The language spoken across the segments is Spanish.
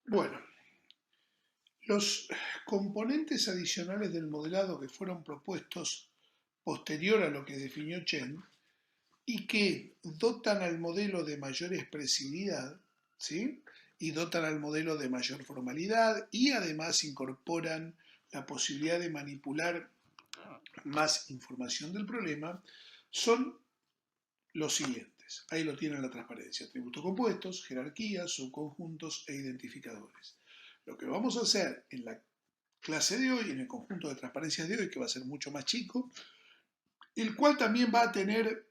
Bueno, los componentes adicionales del modelado que fueron propuestos posterior a lo que definió Chen y que dotan al modelo de mayor expresividad, ¿sí? Y dotan al modelo de mayor formalidad y además incorporan la posibilidad de manipular más información del problema, son los siguientes. Ahí lo tienen la transparencia. Atributos compuestos, jerarquías, subconjuntos e identificadores. Lo que vamos a hacer en la clase de hoy, en el conjunto de transparencias de hoy, que va a ser mucho más chico, el cual también va a tener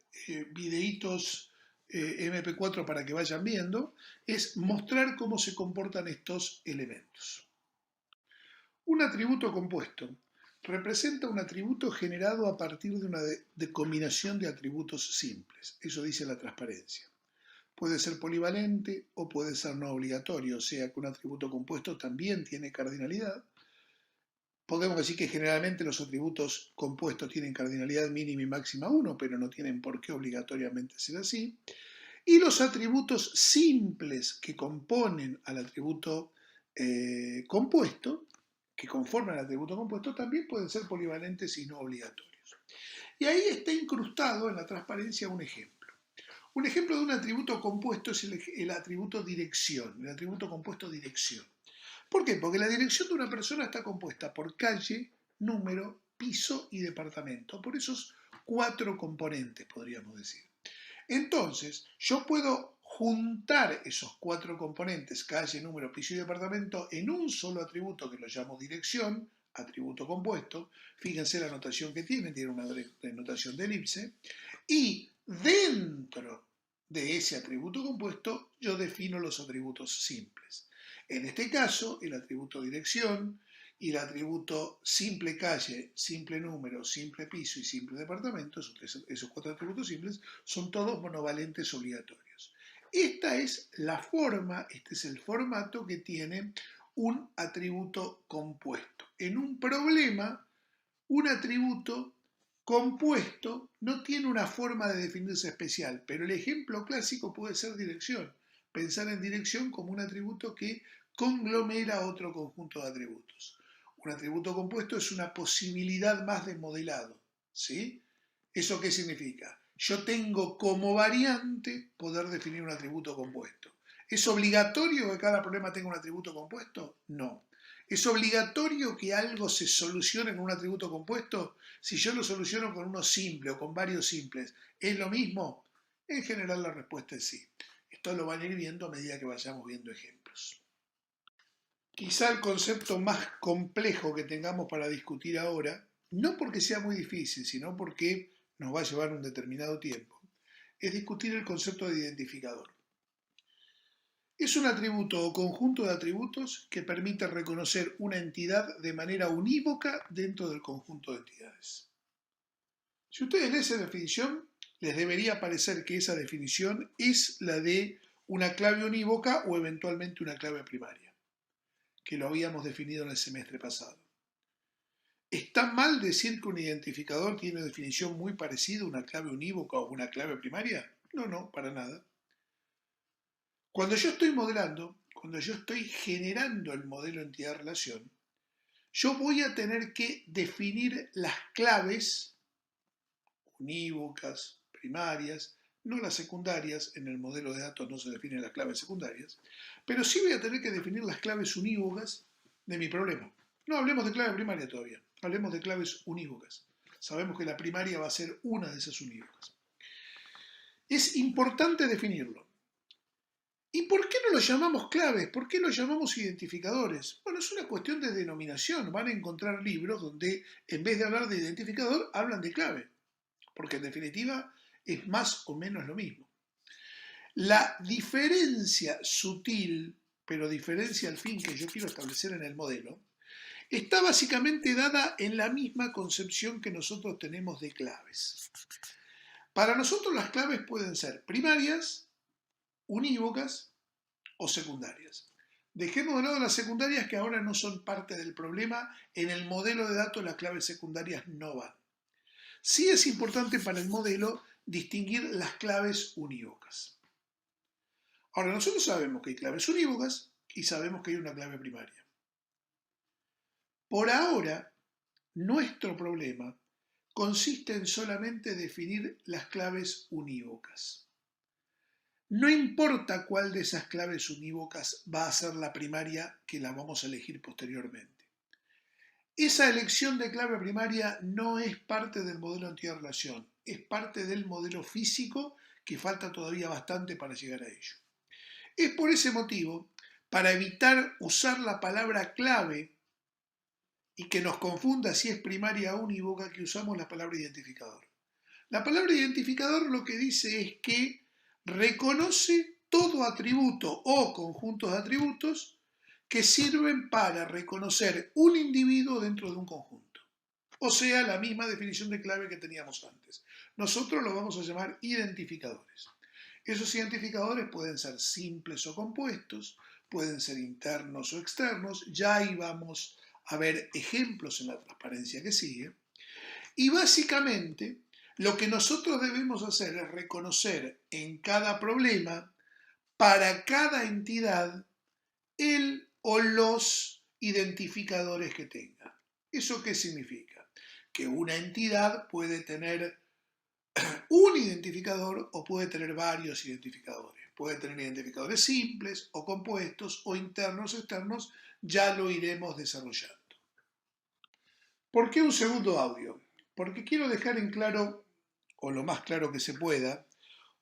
videitos MP4 para que vayan viendo, es mostrar cómo se comportan estos elementos. Un atributo compuesto representa un atributo generado a partir de una combinación de atributos simples. Eso dice la transparencia. Puede ser polivalente o puede ser no obligatorio, o sea que un atributo compuesto también tiene cardinalidad. Podemos decir que generalmente los atributos compuestos tienen cardinalidad mínima y máxima 1, pero no tienen por qué obligatoriamente ser así. Y los atributos simples que componen al atributo compuesto, que conforman el atributo compuesto, también pueden ser polivalentes y no obligatorios. Y ahí está incrustado en la transparencia un ejemplo. Un ejemplo de un atributo compuesto es el atributo dirección, el atributo compuesto dirección. ¿Por qué? Porque la dirección de una persona está compuesta por calle, número, piso y departamento, por esos cuatro componentes, podríamos decir. Entonces, yo puedo juntar esos cuatro componentes, calle, número, piso y departamento, en un solo atributo que lo llamo dirección, atributo compuesto. Fíjense la notación que tiene una notación de elipse. Y dentro de ese atributo compuesto, yo defino los atributos simples. En este caso, el atributo dirección y el atributo simple calle, simple número, simple piso y simple departamento, esos cuatro atributos simples, son todos monovalentes obligatorios. Esta es la forma, este es el formato que tiene un atributo compuesto. En un problema, un atributo compuesto no tiene una forma de definirse especial, pero el ejemplo clásico puede ser dirección. Pensar en dirección como un atributo que conglomera otro conjunto de atributos. Un atributo compuesto es una posibilidad más de modelado. ¿Sí? ¿Eso qué significa? Yo tengo como variante poder definir un atributo compuesto. ¿Es obligatorio que cada problema tenga un atributo compuesto? No. ¿Es obligatorio que algo se solucione con un atributo compuesto? Si yo lo soluciono con uno simple o con varios simples, ¿es lo mismo? En general la respuesta es sí. Esto lo van a ir viendo a medida que vayamos viendo ejemplos. Quizá el concepto más complejo que tengamos para discutir ahora, no porque sea muy difícil, sino porque nos va a llevar un determinado tiempo, es discutir el concepto de identificador. Es un atributo o conjunto de atributos que permite reconocer una entidad de manera unívoca dentro del conjunto de entidades. Si ustedes leen esa definición, les debería parecer que esa definición es la de una clave unívoca o eventualmente una clave primaria, que lo habíamos definido en el semestre pasado. ¿Está mal decir que un identificador tiene definición muy parecida a una clave unívoca o una clave primaria? No, no, para nada. Cuando yo estoy modelando, cuando yo estoy generando el modelo entidad-relación, yo voy a tener que definir las claves unívocas, primarias, no las secundarias, en el modelo de datos no se definen las claves secundarias, pero sí voy a tener que definir las claves unívocas de mi problema. No hablemos de clave primaria todavía, hablemos de claves unívocas. Sabemos que la primaria va a ser una de esas unívocas. Es importante definirlo. ¿Y por qué no lo llamamos claves? ¿Por qué lo llamamos identificadores? Bueno, es una cuestión de denominación. Van a encontrar libros donde en vez de hablar de identificador, hablan de clave. Porque en definitiva es más o menos lo mismo. La diferencia sutil, pero diferencia al fin que yo quiero establecer en el modelo, está básicamente dada en la misma concepción que nosotros tenemos de claves. Para nosotros las claves pueden ser primarias, unívocas o secundarias. Dejemos de lado las secundarias que ahora no son parte del problema. En el modelo de datos las claves secundarias no van. Sí es importante para el modelo distinguir las claves unívocas. Ahora, nosotros sabemos que hay claves unívocas y sabemos que hay una clave primaria. Por ahora, nuestro problema consiste en solamente definir las claves unívocas. No importa cuál de esas claves unívocas va a ser la primaria que la vamos a elegir posteriormente. Esa elección de clave primaria no es parte del modelo entidad-relación, es parte del modelo físico que falta todavía bastante para llegar a ello. Es por ese motivo, para evitar usar la palabra clave y que nos confunda si es primaria o unívoca, que usamos la palabra identificador. La palabra identificador lo que dice es que reconoce todo atributo o conjuntos de atributos que sirven para reconocer un individuo dentro de un conjunto. O sea, la misma definición de clave que teníamos antes. Nosotros lo vamos a llamar identificadores. Esos identificadores pueden ser simples o compuestos, pueden ser internos o externos, ya ahí vamos a ver ejemplos en la transparencia que sigue. Y básicamente, lo que nosotros debemos hacer es reconocer en cada problema, para cada entidad, el o los identificadores que tenga. ¿Eso qué significa? Que una entidad puede tener un identificador o puede tener varios identificadores. Puede tener identificadores simples o compuestos o internos o externos, ya lo iremos desarrollando. ¿Por qué un segundo audio? Porque quiero dejar en claro, o lo más claro que se pueda,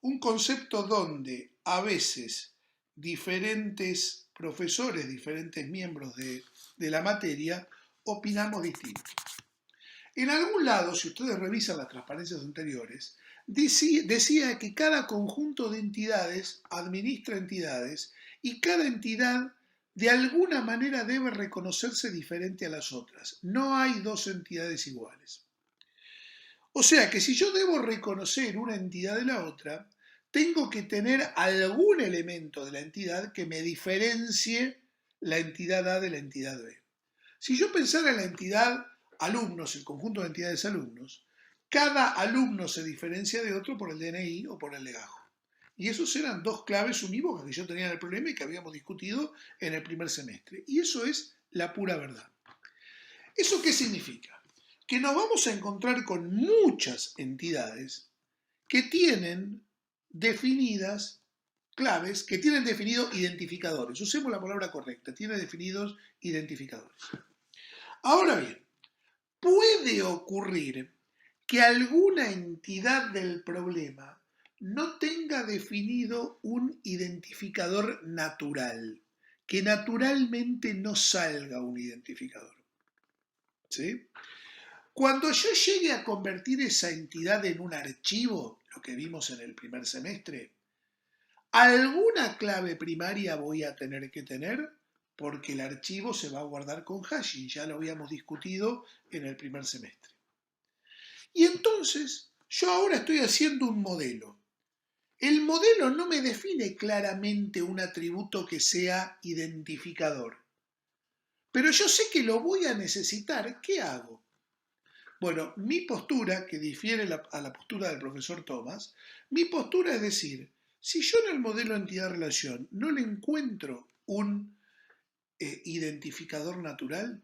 un concepto donde a veces diferentes profesores, diferentes miembros de la materia, opinamos distinto. En algún lado, si ustedes revisan las transparencias anteriores, decía que cada conjunto de entidades administra entidades y cada entidad de alguna manera debe reconocerse diferente a las otras. No hay dos entidades iguales. O sea que si yo debo reconocer una entidad de la otra, tengo que tener algún elemento de la entidad que me diferencie la entidad A de la entidad B. Si yo pensara en la entidad alumnos, el conjunto de entidades alumnos, cada alumno se diferencia de otro por el DNI o por el legajo. Y esos eran dos claves unívocas que yo tenía en el problema y que habíamos discutido en el primer semestre. Y eso es la pura verdad. ¿Eso qué significa? Que nos vamos a encontrar con muchas entidades que tienen definidas claves, que tienen definidos identificadores. Usemos la palabra correcta, tienen definidos identificadores. Ahora bien, puede ocurrir que alguna entidad del problema no tenga definido un identificador natural, que naturalmente no salga un identificador. ¿Sí? Cuando yo llegue a convertir esa entidad en un archivo, lo que vimos en el primer semestre, alguna clave primaria voy a tener que tener porque el archivo se va a guardar con hashing, ya lo habíamos discutido en el primer semestre. Y entonces, yo ahora estoy haciendo un modelo. El modelo no me define claramente un atributo que sea identificador, pero yo sé que lo voy a necesitar. ¿Qué hago? Bueno, mi postura, que difiere a la postura del profesor Thomas, mi postura es decir, si yo en el modelo entidad-relación no le encuentro un identificador natural,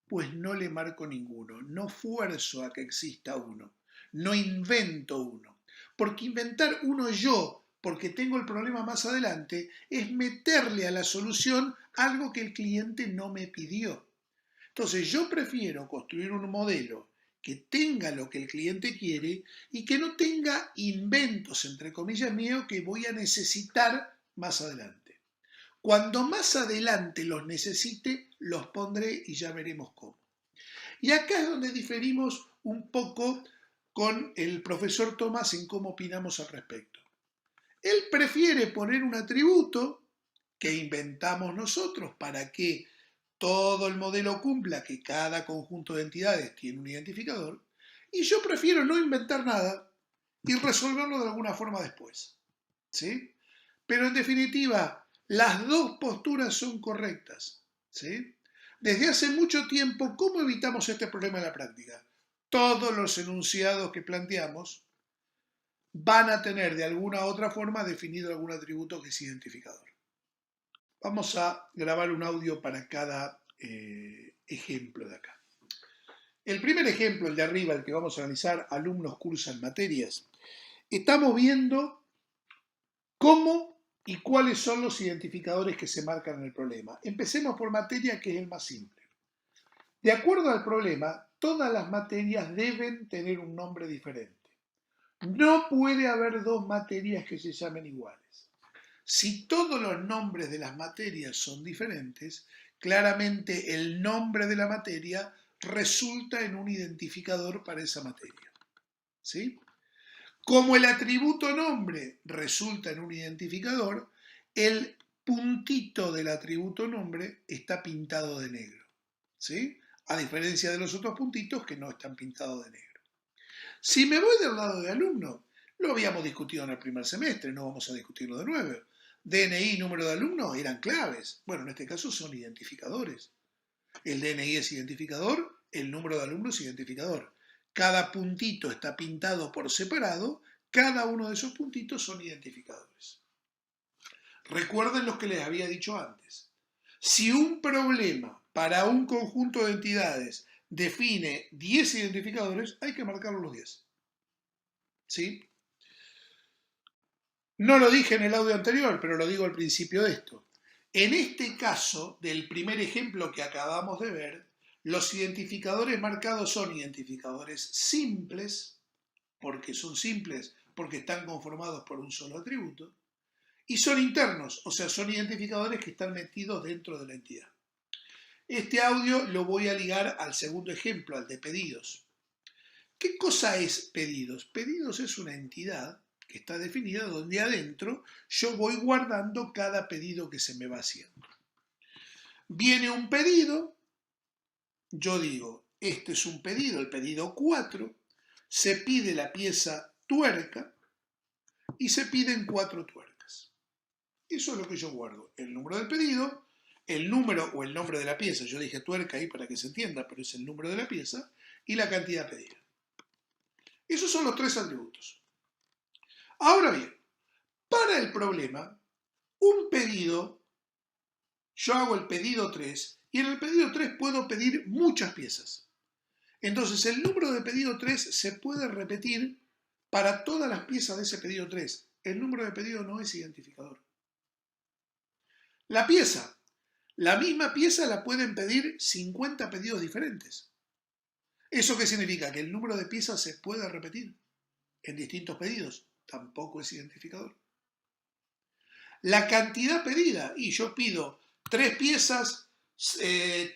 pues no le marco ninguno, no fuerzo a que exista uno, no invento uno, porque inventar uno yo, porque tengo el problema más adelante, es meterle a la solución algo que el cliente no me pidió. Entonces yo prefiero construir un modelo que tenga lo que el cliente quiere y que no tenga inventos, entre comillas, míos que voy a necesitar más adelante. Cuando más adelante los necesite, los pondré y ya veremos cómo. Y acá es donde diferimos un poco con el profesor Tomás en cómo opinamos al respecto. Él prefiere poner un atributo que inventamos nosotros para que todo el modelo cumpla que cada conjunto de entidades tiene un identificador, y yo prefiero no inventar nada y resolverlo de alguna forma después. ¿Sí? Pero en definitiva, las dos posturas son correctas. ¿Sí? Desde hace mucho tiempo, ¿cómo evitamos este problema en la práctica? Todos los enunciados que planteamos van a tener de alguna u otra forma definido algún atributo que es identificador. Vamos a grabar un audio para cada ejemplo de acá. El primer ejemplo, el de arriba, el que vamos a analizar, alumnos cursan materias. Estamos viendo cómo y cuáles son los identificadores que se marcan en el problema. Empecemos por materia, que es el más simple. De acuerdo al problema, todas las materias deben tener un nombre diferente. No puede haber dos materias que se llamen iguales. Si todos los nombres de las materias son diferentes, claramente el nombre de la materia resulta en un identificador para esa materia. ¿Sí? Como el atributo nombre resulta en un identificador, el puntito del atributo nombre está pintado de negro. ¿Sí? A diferencia de los otros puntitos que no están pintados de negro. Si me voy del lado de alumno, lo habíamos discutido en el primer semestre, no vamos a discutirlo de nuevo. DNI y número de alumnos eran claves. Bueno, en este caso son identificadores. El DNI es identificador, el número de alumnos es identificador. Cada puntito está pintado por separado, cada uno de esos puntitos son identificadores. Recuerden lo que les había dicho antes. Si un problema para un conjunto de entidades define 10 identificadores, hay que marcarlos los 10. ¿Sí? No lo dije en el audio anterior, pero lo digo al principio de esto. En este caso, del primer ejemplo que acabamos de ver, los identificadores marcados son identificadores simples, porque son simples, porque están conformados por un solo atributo, y son internos, o sea, son identificadores que están metidos dentro de la entidad. Este audio lo voy a ligar al segundo ejemplo, al de pedidos. ¿Qué cosa es pedidos? Pedidos es una entidad que está definida donde adentro yo voy guardando cada pedido que se me va haciendo. Viene un pedido, yo digo, este es un pedido, el pedido 4, se pide la pieza tuerca y se piden 4 tuercas. Eso es lo que yo guardo, el número del pedido, el número o el nombre de la pieza, yo dije tuerca ahí para que se entienda, pero es el número de la pieza, y la cantidad pedida. Esos son los 3 atributos. Ahora bien, para el problema, un pedido, yo hago el pedido 3 y en el pedido 3 puedo pedir muchas piezas. Entonces el número de pedido 3 se puede repetir para todas las piezas de ese pedido 3. El número de pedido no es identificador. La pieza, la misma pieza la pueden pedir 50 pedidos diferentes. ¿Eso qué significa? Que el número de piezas se puede repetir en distintos pedidos. Tampoco es identificador. La cantidad pedida, y yo pido 3 piezas, 3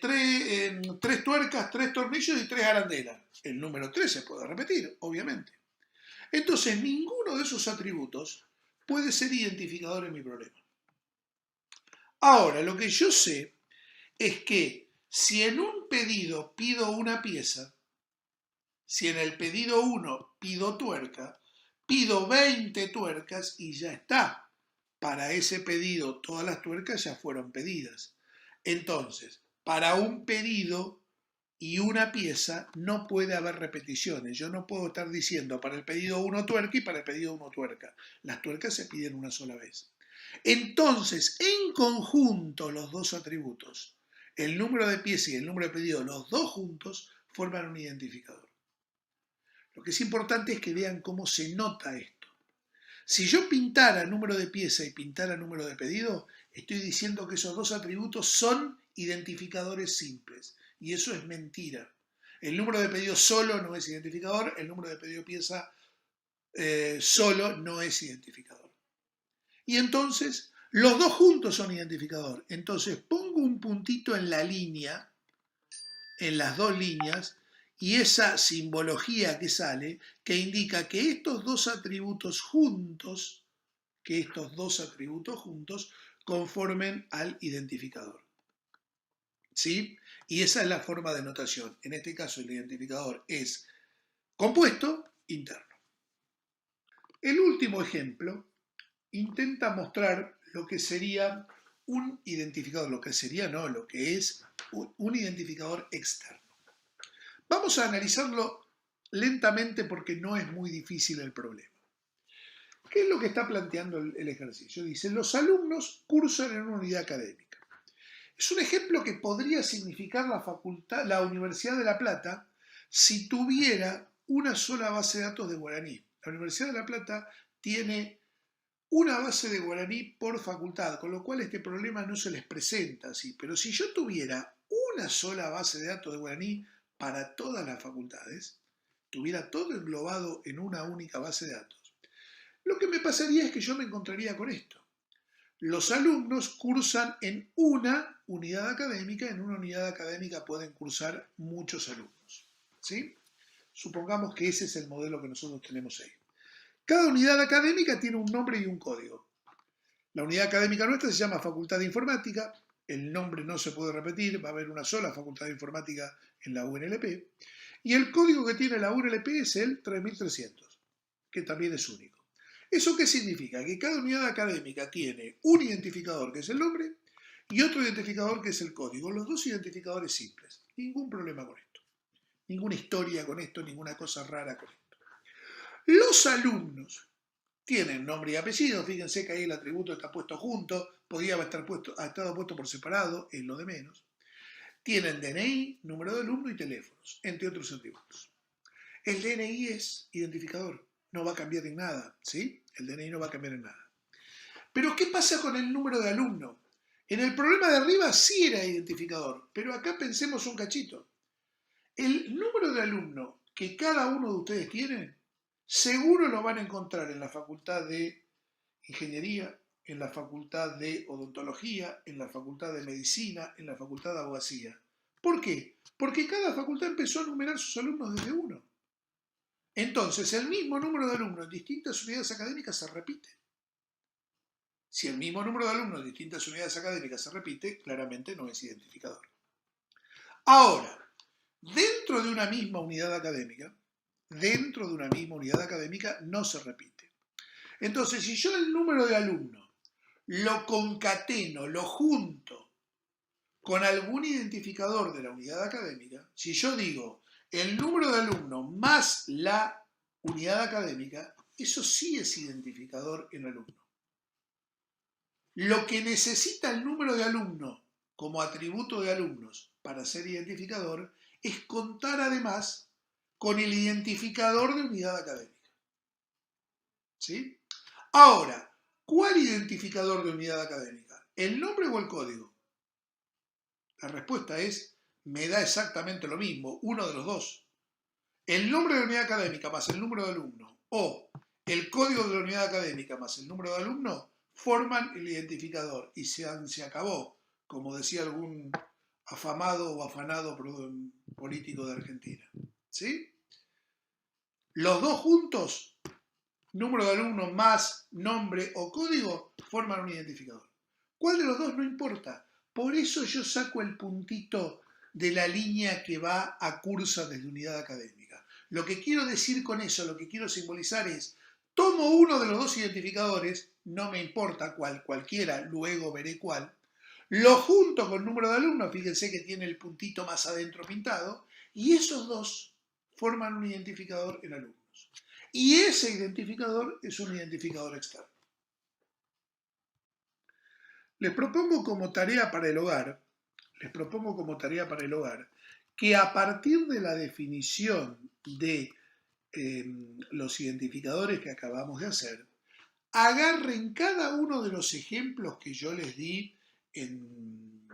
tuercas, 3 tornillos y 3 arandelas. El número 3 se puede repetir, obviamente. Entonces, ninguno de esos atributos puede ser identificador en mi problema. Ahora, lo que yo sé es que si en un pedido pido una pieza, si en el pedido 1 pido tuerca, pido 20 tuercas y ya está. Para ese pedido todas las tuercas ya fueron pedidas. Entonces, para un pedido y una pieza no puede haber repeticiones. Yo no puedo estar diciendo para el pedido 1 tuerca y para el pedido 1 tuerca. Las tuercas se piden una sola vez. Entonces, en conjunto, los dos atributos, el número de pieza y el número de pedido, los dos juntos, forman un identificador. Lo que es importante es que vean cómo se nota esto. Si yo pintara número de pieza y pintara número de pedido, estoy diciendo que esos dos atributos son identificadores simples. Y eso es mentira. El número de pedido solo no es identificador, el número de pedido pieza solo no es identificador. Y entonces, los dos juntos son identificador. Entonces, pongo un puntito en la línea, en las dos líneas, y esa simbología que sale, que indica que estos dos atributos juntos, conformen al identificador. ¿Sí? Y esa es la forma de notación. En este caso el identificador es compuesto interno. El último ejemplo intenta mostrar lo que sería un identificador, lo que es un identificador externo. Vamos a analizarlo lentamente porque no es muy difícil el problema. ¿Qué es lo que está planteando el ejercicio? Dice, los alumnos cursan en una unidad académica. Es un ejemplo que podría significar la Universidad de La Plata si tuviera una sola base de datos de guaraní. La Universidad de La Plata tiene una base de guaraní por facultad, con lo cual este problema no se les presenta así. Pero si yo tuviera una sola base de datos de guaraní para todas las facultades, tuviera todo englobado en una única base de datos, lo que me pasaría es que yo me encontraría con esto. Los alumnos cursan en una unidad académica, en una unidad académica pueden cursar muchos alumnos. ¿Sí? Supongamos que ese es el modelo que nosotros tenemos ahí. Cada unidad académica tiene un nombre y un código. La unidad académica nuestra se llama Facultad de Informática, el nombre no se puede repetir, va a haber una sola Facultad de Informática en la UNLP, y el código que tiene la UNLP es el 3300, que también es único. ¿Eso qué significa? Que cada unidad académica tiene un identificador que es el nombre y otro identificador que es el código, los dos identificadores simples. Ningún problema con esto, ninguna historia con esto, ninguna cosa rara con esto. Los alumnos tienen nombre y apellido, fíjense que ahí el atributo está puesto junto, podía estar ha estado puesto por separado, es lo de menos. Tienen DNI, número de alumno y teléfonos, entre otros atributos. El DNI es identificador, no va a cambiar en nada, ¿sí? El DNI no va a cambiar en nada. Pero ¿qué pasa con el número de alumno? En el problema de arriba sí era identificador, pero acá pensemos un cachito. El número de alumno que cada uno de ustedes tiene, seguro lo van a encontrar en la Facultad de Ingeniería, en la Facultad de Odontología, en la Facultad de Medicina, en la Facultad de Abogacía. ¿Por qué? Porque cada facultad empezó a numerar sus alumnos desde uno. Entonces, el mismo número de alumnos en distintas unidades académicas se repite. Si el mismo número de alumnos en distintas unidades académicas se repite, claramente no es identificador. Ahora, dentro de una misma unidad académica no se repite. Entonces, si yo el número de alumnos lo concateno, lo junto con algún identificador de la unidad académica, si yo digo el número de alumnos más la unidad académica, eso sí es identificador en alumno. Lo que necesita el número de alumnos como atributo de alumnos para ser identificador es contar además con el identificador de unidad académica. ¿Sí? Ahora, ¿cuál identificador de unidad académica? ¿El nombre o el código? La respuesta es, me da exactamente lo mismo, uno de los dos. El nombre de la unidad académica más el número de alumno o el código de la unidad académica más el número de alumno forman el identificador y se acabó, como decía algún afamado o afanado político de Argentina. ¿Sí? Los dos juntos, número de alumnos más nombre o código, forman un identificador. ¿Cuál de los dos? No importa. Por eso yo saco el puntito de la línea que va a cursa desde unidad académica. Lo que quiero decir con eso, lo que quiero simbolizar es, tomo uno de los dos identificadores, no me importa cuál, cualquiera, luego veré cuál, lo junto con el número de alumnos, fíjense que tiene el puntito más adentro pintado, y esos dos forman un identificador en alumnos. Y ese identificador es un identificador externo. Les propongo como tarea para el hogar, que a partir de la definición de los identificadores que acabamos de hacer, agarren cada uno de los ejemplos que yo les di en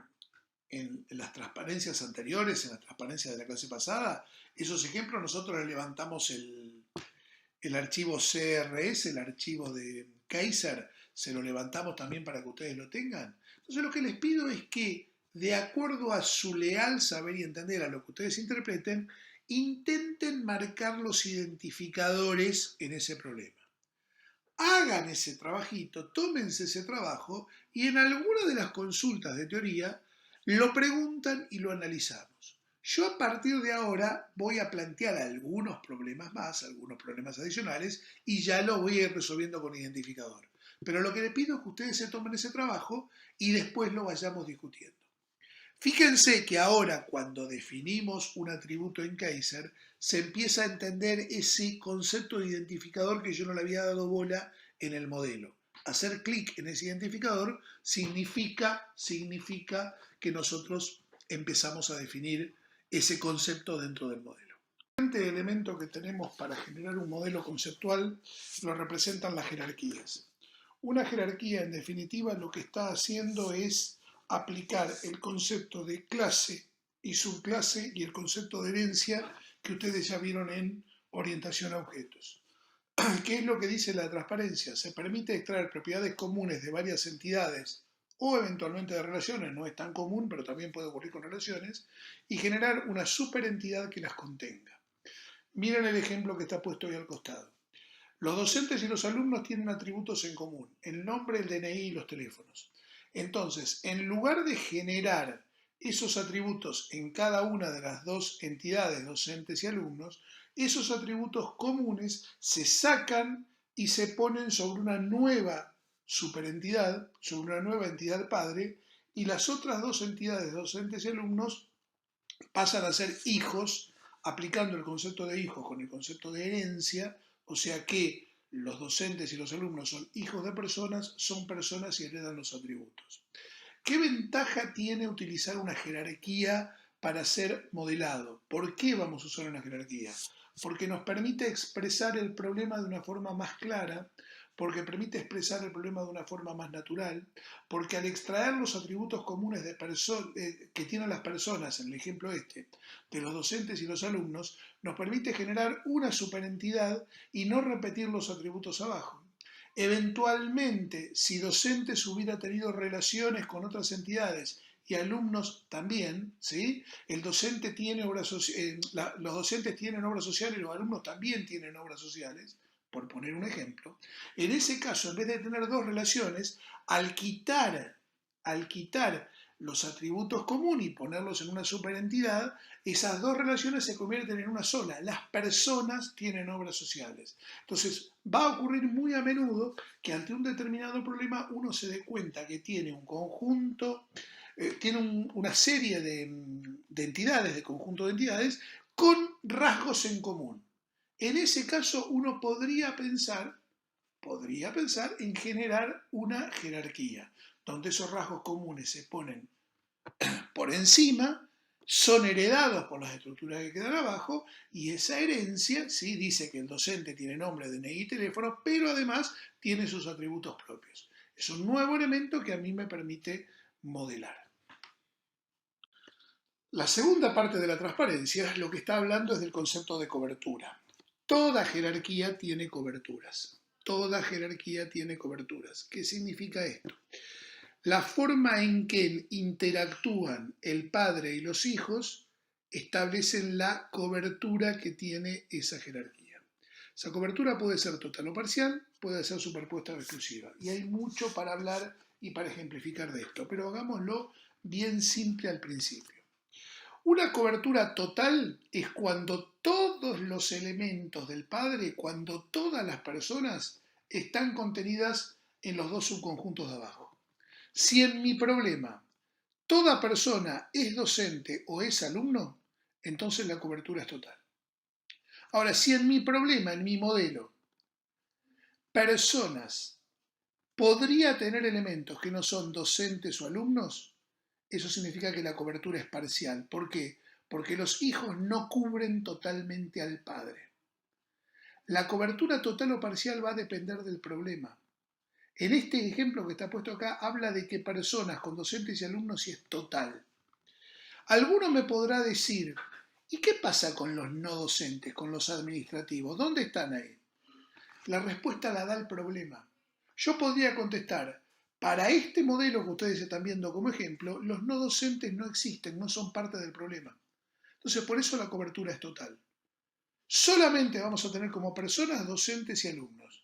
las transparencias anteriores, en las transparencias de la clase pasada. Esos ejemplos nosotros les levantamos el archivo CRS, el archivo de Kaiser, se lo levantamos también para que ustedes lo tengan. Entonces lo que les pido es que, de acuerdo a su leal saber y entender a lo que ustedes interpreten, intenten marcar los identificadores en ese problema. Hagan ese trabajito, tómense ese trabajo y en alguna de las consultas de teoría lo preguntan y lo analizamos. Yo a partir de ahora voy a plantear algunos problemas más, algunos problemas adicionales y ya lo voy a ir resolviendo con identificador. Pero lo que les pido es que ustedes se tomen ese trabajo y después lo vayamos discutiendo. Fíjense que ahora cuando definimos un atributo en Kaiser, se empieza a entender ese concepto de identificador que yo no le había dado bola en el modelo. Hacer clic en ese identificador significa que nosotros empezamos a definir ese concepto dentro del modelo. El siguiente elemento que tenemos para generar un modelo conceptual lo representan las jerarquías. Una jerarquía, en definitiva, lo que está haciendo es aplicar el concepto de clase y subclase y el concepto de herencia que ustedes ya vieron en orientación a objetos. ¿Qué es lo que dice la transparencia? Se permite extraer propiedades comunes de varias entidades o eventualmente de relaciones, no es tan común, pero también puede ocurrir con relaciones, y generar una superentidad que las contenga. Miren el ejemplo que está puesto ahí al costado. Los docentes y los alumnos tienen atributos en común, el nombre, el DNI y los teléfonos. Entonces, en lugar de generar esos atributos en cada una de las dos entidades, docentes y alumnos, esos atributos comunes se sacan y se ponen sobre una nueva superentidad, sobre una nueva entidad padre, y las otras dos entidades, docentes y alumnos, pasan a ser hijos, aplicando el concepto de hijos con el concepto de herencia, o sea que los docentes y los alumnos son hijos de personas, son personas y heredan los atributos. ¿Qué ventaja tiene utilizar una jerarquía para ser modelado? ¿Por qué vamos a usar una jerarquía? Porque nos permite expresar el problema de una forma más clara, porque permite expresar el problema de una forma más natural, porque al extraer los atributos comunes que tienen las personas, en el ejemplo este, de los docentes y los alumnos, nos permite generar una superentidad y no repetir los atributos abajo. Eventualmente, si docentes hubiera tenido relaciones con otras entidades y alumnos también, ¿sí? Los docentes tienen obras sociales y los alumnos también tienen obras sociales, por poner un ejemplo. En ese caso, en vez de tener dos relaciones, al quitar los atributos comunes y ponerlos en una superentidad, esas dos relaciones se convierten en una sola. Las personas tienen obras sociales. Entonces, va a ocurrir muy a menudo que ante un determinado problema uno se dé cuenta que tiene un conjunto, tiene una serie de entidades, de conjunto de entidades, con rasgos en común. En ese caso uno podría pensar en generar una jerarquía, donde esos rasgos comunes se ponen por encima, son heredados por las estructuras que quedan abajo, y esa herencia sí dice que el docente tiene nombre, DNI y teléfono, pero además tiene sus atributos propios. Es un nuevo elemento que a mí me permite modelar. La segunda parte de la transparencia, lo que está hablando es del concepto de cobertura. Toda jerarquía tiene coberturas. Toda jerarquía tiene coberturas. ¿Qué significa esto? La forma en que interactúan el padre y los hijos establecen la cobertura que tiene esa jerarquía. Esa cobertura puede ser total o parcial, puede ser superpuesta o exclusiva. Y hay mucho para hablar y para ejemplificar de esto, pero hagámoslo bien simple al principio. Una cobertura total es cuando todos los elementos del padre, cuando todas las personas están contenidas en los dos subconjuntos de abajo. Si en mi problema toda persona es docente o es alumno, entonces la cobertura es total. Ahora, si en mi problema, en mi modelo, personas podría tener elementos que no son docentes o alumnos, eso significa que la cobertura es parcial. ¿Por qué? Porque los hijos no cubren totalmente al padre. La cobertura total o parcial va a depender del problema. En este ejemplo que está puesto acá, habla de que personas con docentes y alumnos sí es total. Alguno me podrá decir, ¿y qué pasa con los no docentes, con los administrativos? ¿Dónde están ahí? La respuesta la da el problema. Yo podría contestar, para este modelo que ustedes están viendo como ejemplo, los no docentes no existen, no son parte del problema. Entonces, por eso la cobertura es total. Solamente vamos a tener como personas docentes y alumnos.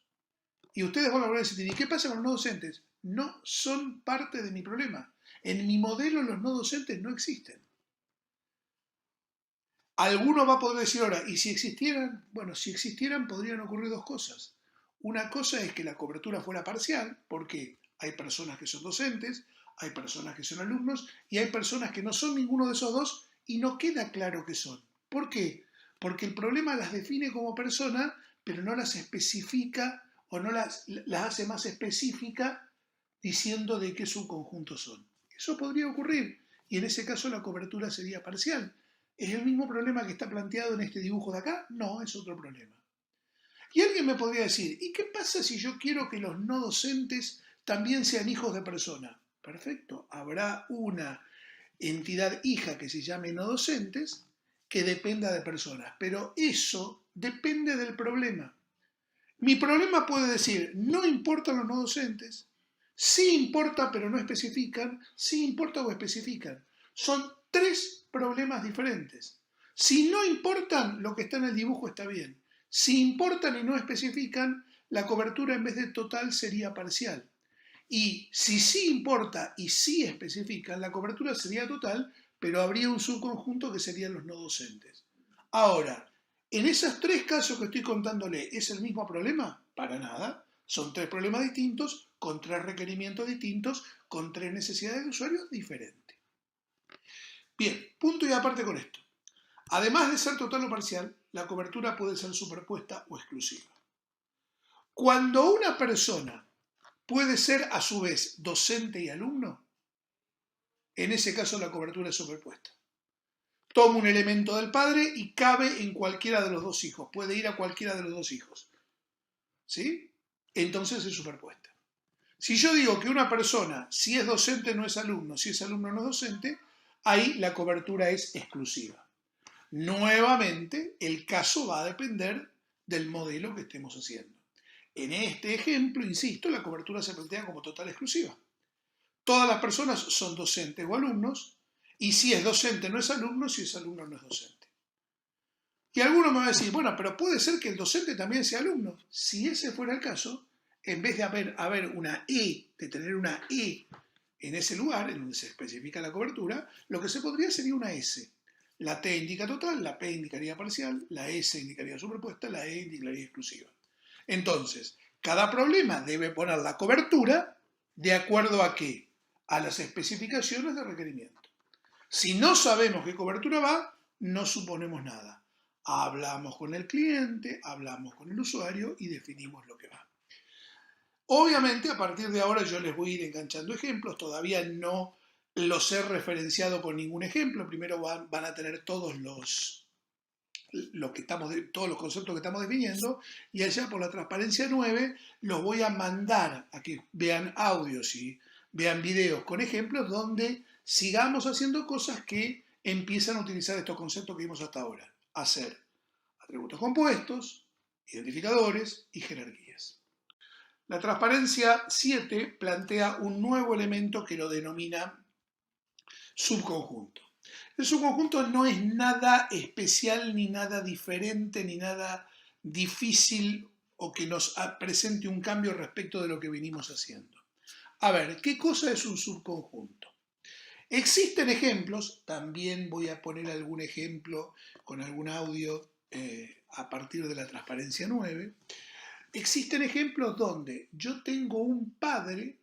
Y ustedes van a volver a decir, ¿y qué pasa con los no docentes? No son parte de mi problema. En mi modelo los no docentes no existen. Alguno va a poder decir ahora, ¿y si existieran? Bueno, si existieran podrían ocurrir dos cosas. Una cosa es que la cobertura fuera parcial, porque hay personas que son docentes, hay personas que son alumnos y hay personas que no son ninguno de esos dos y no queda claro qué son. ¿Por qué? Porque el problema las define como persona, pero no las especifica o no las hace más específicas diciendo de qué subconjuntos son. Eso podría ocurrir y en ese caso la cobertura sería parcial. ¿Es el mismo problema que está planteado en este dibujo de acá? No, es otro problema. Y alguien me podría decir, ¿y qué pasa si yo quiero que los no docentes también sean hijos de persona? Perfecto, habrá una entidad hija que se llame no docentes que dependa de personas, pero eso depende del problema. Mi problema puede decir, no importan los no docentes, sí importa pero no especifican, sí importa o especifican. Son tres problemas diferentes. Si no importan, lo que está en el dibujo está bien. Si importan y no especifican, la cobertura en vez de total sería parcial. Y si sí importa y sí especifican, la cobertura sería total, pero habría un subconjunto que serían los no docentes. Ahora, en esos tres casos que estoy contándole, ¿es el mismo problema? Para nada. Son tres problemas distintos, con tres requerimientos distintos, con tres necesidades de usuarios diferentes. Bien, punto y aparte con esto. Además de ser total o parcial, la cobertura puede ser superpuesta o exclusiva. Cuando una persona puede ser a su vez docente y alumno, en ese caso la cobertura es superpuesta. Toma un elemento del padre y cabe en cualquiera de los dos hijos, puede ir a cualquiera de los dos hijos. ¿Sí? Entonces es superpuesta. Si yo digo que una persona, si es docente no es alumno, si es alumno no es docente, ahí la cobertura es exclusiva. Nuevamente, el caso va a depender del modelo que estemos haciendo. En este ejemplo, insisto, la cobertura se plantea como total exclusiva. Todas las personas son docentes o alumnos, y si es docente no es alumno, si es alumno no es docente. Y alguno me va a decir, bueno, pero puede ser que el docente también sea alumno. Si ese fuera el caso, en vez de haber una E, de tener una E en ese lugar, en donde se especifica la cobertura, lo que se podría sería una S. La T indica total, la P indicaría parcial, la S indicaría superpuesta, la E indicaría exclusiva. Entonces, cada problema debe poner la cobertura de acuerdo a qué, a las especificaciones de requerimiento. Si no sabemos qué cobertura va, no suponemos nada. Hablamos con el cliente, hablamos con el usuario y definimos lo que va. Obviamente, a partir de ahora yo les voy a ir enganchando ejemplos, todavía no los he referenciado con ningún ejemplo, primero van a tener todos todos los conceptos que estamos definiendo, y allá por la transparencia 9 los voy a mandar a que vean audios y vean videos con ejemplos donde sigamos haciendo cosas que empiezan a utilizar estos conceptos que vimos hasta ahora. Hacer atributos compuestos, identificadores y jerarquías. La transparencia 7 plantea un nuevo elemento que lo denomina subconjunto. El subconjunto no es nada especial, ni nada diferente, ni nada difícil o que nos presente un cambio respecto de lo que venimos haciendo. A ver, ¿qué cosa es un subconjunto? Existen ejemplos, también voy a poner algún ejemplo con algún audio a partir de la transparencia 9. Existen ejemplos donde yo tengo un padre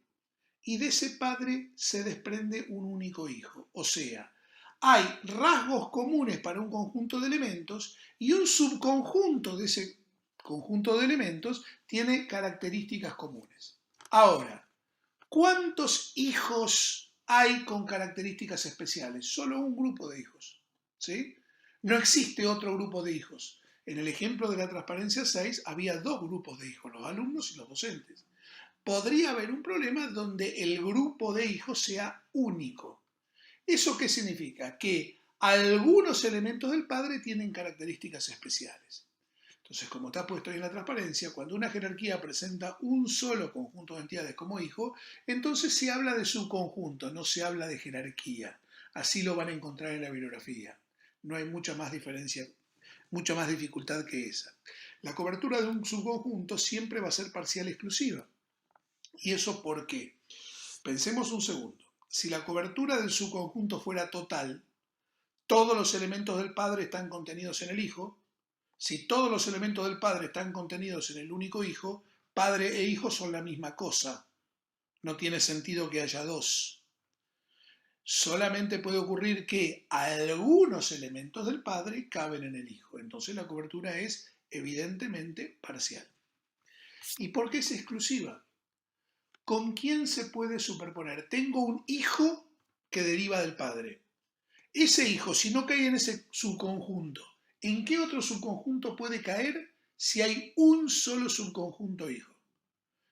y de ese padre se desprende un único hijo. O sea, hay rasgos comunes para un conjunto de elementos y un subconjunto de ese conjunto de elementos tiene características comunes. Ahora, ¿cuántos hijos hay con características especiales? Solo un grupo de hijos. ¿Sí? No existe otro grupo de hijos. En el ejemplo de la transparencia 6 había dos grupos de hijos, los alumnos y los docentes. Podría haber un problema donde el grupo de hijos sea único. ¿Eso qué significa? Que algunos elementos del padre tienen características especiales. Entonces, como está puesto ahí en la transparencia, cuando una jerarquía presenta un solo conjunto de entidades como hijo, entonces se habla de subconjunto, no se habla de jerarquía. Así lo van a encontrar en la bibliografía. No hay mucha más diferencia, mucha más dificultad que esa. La cobertura de un subconjunto siempre va a ser parcial exclusiva. ¿Y eso por qué? Pensemos un segundo. Si la cobertura del subconjunto fuera total, todos los elementos del padre están contenidos en el hijo. Si todos los elementos del padre están contenidos en el único hijo, padre e hijo son la misma cosa. No tiene sentido que haya dos. Solamente puede ocurrir que algunos elementos del padre caben en el hijo. Entonces la cobertura es evidentemente parcial. ¿Y por qué es exclusiva? ¿Con quién se puede superponer? Tengo un hijo que deriva del padre. Ese hijo, si no cae en ese subconjunto, ¿en qué otro subconjunto puede caer si hay un solo subconjunto hijo?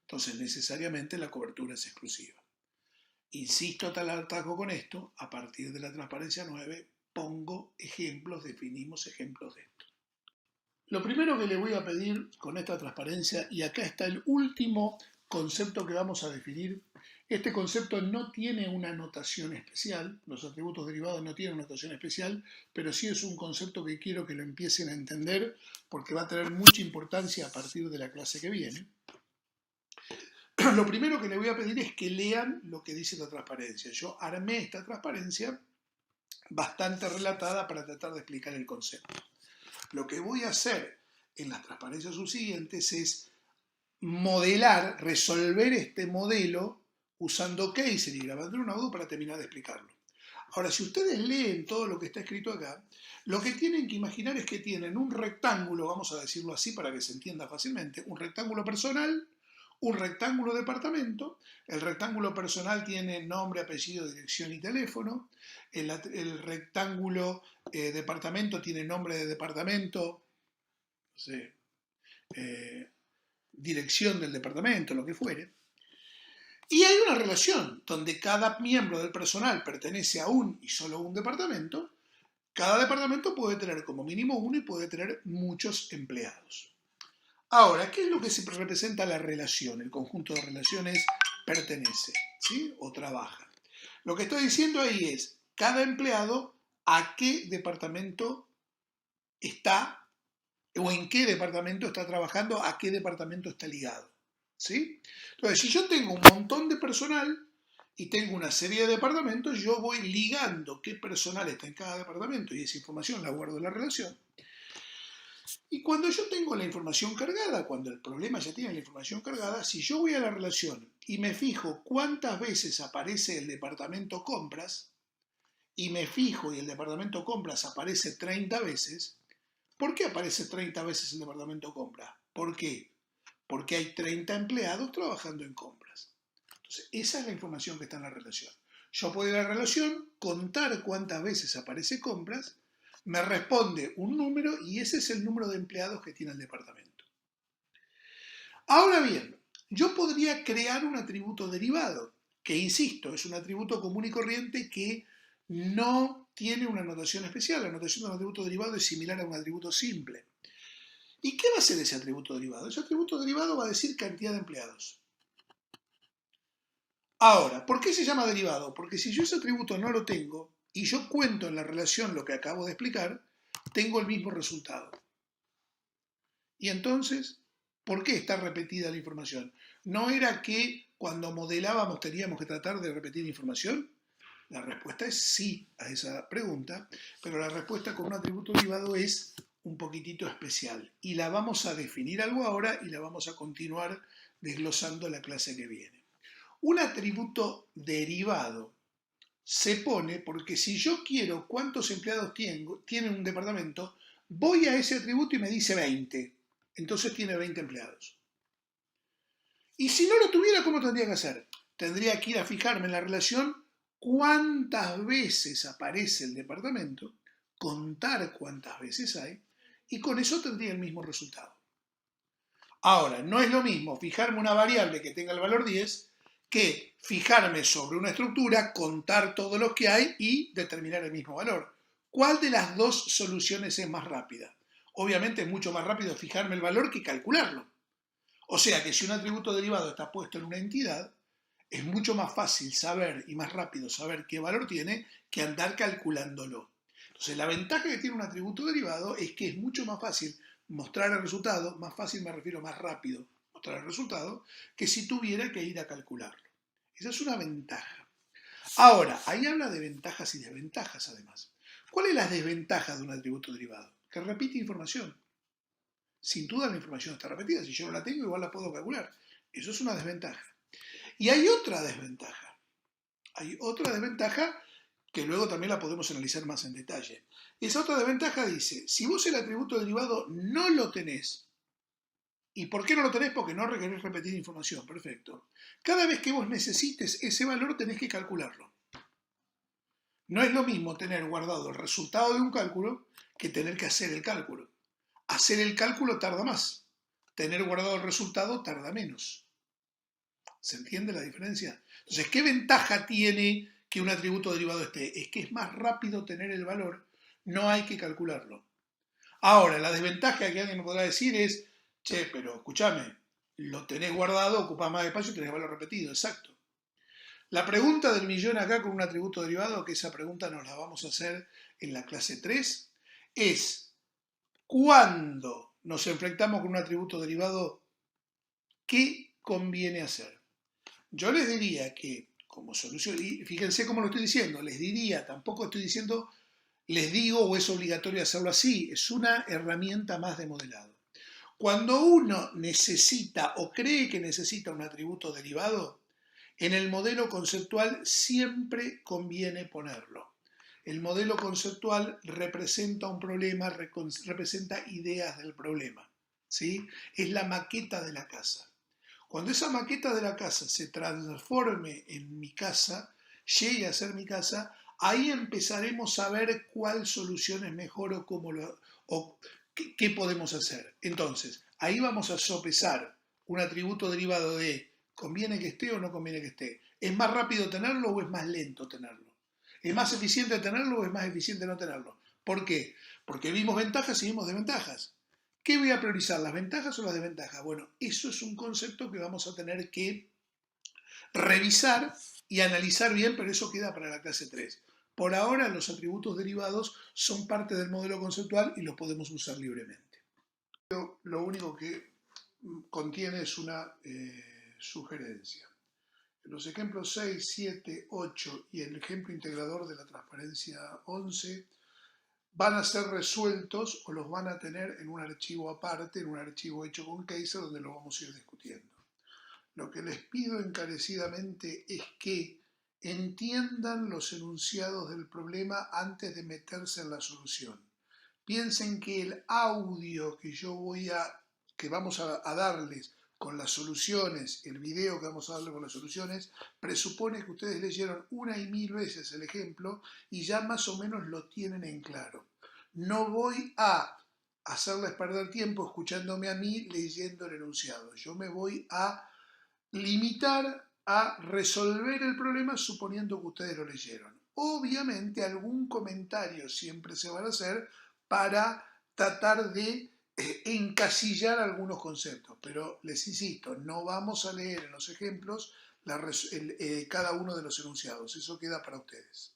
Entonces, necesariamente la cobertura es exclusiva. Insisto tal hartazgo con esto, a partir de la transparencia 9 pongo ejemplos, definimos ejemplos de esto. Lo primero que le voy a pedir con esta transparencia, y acá está el último concepto que vamos a definir, este concepto no tiene una notación especial, los atributos derivados no tienen una notación especial, pero sí es un concepto que quiero que lo empiecen a entender porque va a tener mucha importancia a partir de la clase que viene. Lo primero que le voy a pedir es que lean lo que dice la transparencia. Yo armé esta transparencia bastante relatada para tratar de explicar el concepto. Lo que voy a hacer en las transparencias subsiguientes es modelar, resolver este modelo usando case y grabando un audio para terminar de explicarlo. Ahora, si ustedes leen todo lo que está escrito acá, lo que tienen que imaginar es que tienen un rectángulo, vamos a decirlo así para que se entienda fácilmente, un rectángulo personal, un rectángulo departamento. El rectángulo personal tiene nombre, apellido, dirección y teléfono. El rectángulo departamento tiene nombre de departamento, no sé, dirección del departamento, lo que fuere. Y hay una relación donde cada miembro del personal pertenece a un y solo un departamento. Cada departamento puede tener como mínimo uno y puede tener muchos empleados. Ahora, ¿qué es lo que se representa la relación? El conjunto de relaciones pertenece, ¿sí? O trabaja. Lo que estoy diciendo ahí es, cada empleado a qué departamento está o en qué departamento está trabajando, a qué departamento está ligado. ¿Sí? Entonces, si yo tengo un montón de personal y tengo una serie de departamentos, yo voy ligando qué personal está en cada departamento y esa información la guardo en la relación. Y cuando yo tengo la información cargada, cuando el problema ya tiene la información cargada, si yo voy a la relación y me fijo cuántas veces aparece el departamento compras, y me fijo y el departamento compras aparece 30 veces, ¿por qué aparece 30 veces el departamento compras? ¿Por qué? Porque hay 30 empleados trabajando en compras. Entonces, esa es la información que está en la relación. Yo puedo ir a la relación, contar cuántas veces aparece compras, me responde un número y ese es el número de empleados que tiene el departamento. Ahora bien, yo podría crear un atributo derivado, que insisto, es un atributo común y corriente que no tiene una notación especial. La notación de un atributo derivado es similar a un atributo simple. ¿Y qué va a ser ese atributo derivado? Ese atributo derivado va a decir cantidad de empleados. Ahora, ¿por qué se llama derivado? Porque si yo ese atributo no lo tengo y yo cuento en la relación lo que acabo de explicar, tengo el mismo resultado. Y entonces, ¿por qué está repetida la información? ¿No era que cuando modelábamos teníamos que tratar de repetir información? La respuesta es sí a esa pregunta, pero la respuesta con un atributo derivado es un poquitito especial. Y la vamos a definir algo ahora y la vamos a continuar desglosando la clase que viene. Un atributo derivado se pone porque si yo quiero cuántos empleados tiene un departamento, voy a ese atributo y me dice 20. Entonces tiene 20 empleados. Y si no lo tuviera, ¿cómo tendría que hacer? Tendría que ir a fijarme en la relación cuántas veces aparece el departamento, contar cuántas veces hay, y con eso tendría el mismo resultado. Ahora, no es lo mismo fijarme una variable que tenga el valor 10 que fijarme sobre una estructura, contar todos los que hay y determinar el mismo valor. ¿Cuál de las dos soluciones es más rápida? Obviamente es mucho más rápido fijarme el valor que calcularlo. O sea que si un atributo derivado está puesto en una entidad, es mucho más fácil saber y más rápido saber qué valor tiene que andar calculándolo. Entonces, la ventaja que tiene un atributo derivado es que es mucho más fácil mostrar el resultado, más fácil me refiero más rápido mostrar el resultado, que si tuviera que ir a calcularlo. Esa es una ventaja. Ahora, ahí habla de ventajas y desventajas además. ¿Cuál es la desventaja de un atributo derivado? Que repite información. Sin duda la información está repetida. Si yo no la tengo, igual la puedo calcular. Eso es una desventaja. Y hay otra desventaja. Hay otra desventaja que luego también la podemos analizar más en detalle. Esa otra desventaja dice, si vos el atributo derivado no lo tenés, ¿Y por qué no lo tenés? Porque no requerés repetir información. Perfecto. Cada vez que vos necesites ese valor tenés que calcularlo. No es lo mismo tener guardado el resultado de un cálculo que tener que hacer el cálculo. Hacer el cálculo tarda más. Tener guardado el resultado tarda menos. ¿Se entiende la diferencia? Entonces, ¿qué ventaja tiene que un atributo derivado esté? Es que es más rápido tener el valor, no hay que calcularlo. Ahora, la desventaja que alguien me podrá decir es, che, pero escúchame, lo tenés guardado, ocupás más espacio y tenés valor repetido, exacto. La pregunta del millón acá con un atributo derivado, que esa pregunta nos la vamos a hacer en la clase 3, es cuando nos enfrentamos con un atributo derivado, ¿qué conviene hacer? Yo les diría que como solución, y fíjense cómo lo estoy diciendo, les diría, tampoco estoy diciendo, les digo o es obligatorio hacerlo así, es una herramienta más de modelado. Cuando uno necesita o cree que necesita un atributo derivado, en el modelo conceptual siempre conviene ponerlo. El modelo conceptual representa un problema, representa ideas del problema, ¿sí? Es la maqueta de la casa. Cuando esa maqueta de la casa se transforme en mi casa, llegue a ser mi casa, ahí empezaremos a ver cuál solución es mejor o cómo o qué podemos hacer. Entonces, ahí vamos a sopesar un atributo derivado de ¿conviene que esté o no conviene que esté? ¿Es más rápido tenerlo o es más lento tenerlo? ¿Es más eficiente tenerlo o es más eficiente no tenerlo? ¿Por qué? Porque vimos ventajas y vimos desventajas. ¿Qué voy a priorizar, las ventajas o las desventajas? Bueno, eso es un concepto que vamos a tener que revisar y analizar bien, pero eso queda para la clase 3. Por ahora los atributos derivados son parte del modelo conceptual y los podemos usar libremente. Lo único que contiene es una sugerencia. Los ejemplos 6, 7, 8 y el ejemplo integrador de la transparencia 11 van a ser resueltos o los van a tener en un archivo aparte, en un archivo hecho con Kaiser, donde lo vamos a ir discutiendo. Lo que les pido encarecidamente es que entiendan los enunciados del problema antes de meterse en la solución. Piensen que el audio que vamos a darles con las soluciones, el video que vamos a darles con las soluciones, presupone que ustedes leyeron una y mil veces el ejemplo y ya más o menos lo tienen en claro. No voy a hacerles perder tiempo escuchándome a mí leyendo el enunciado. Yo me voy a limitar a resolver el problema suponiendo que ustedes lo leyeron. Obviamente algún comentario siempre se van a hacer para tratar de encasillar algunos conceptos, pero les insisto, no vamos a leer en los ejemplos cada uno de los enunciados, eso queda para ustedes.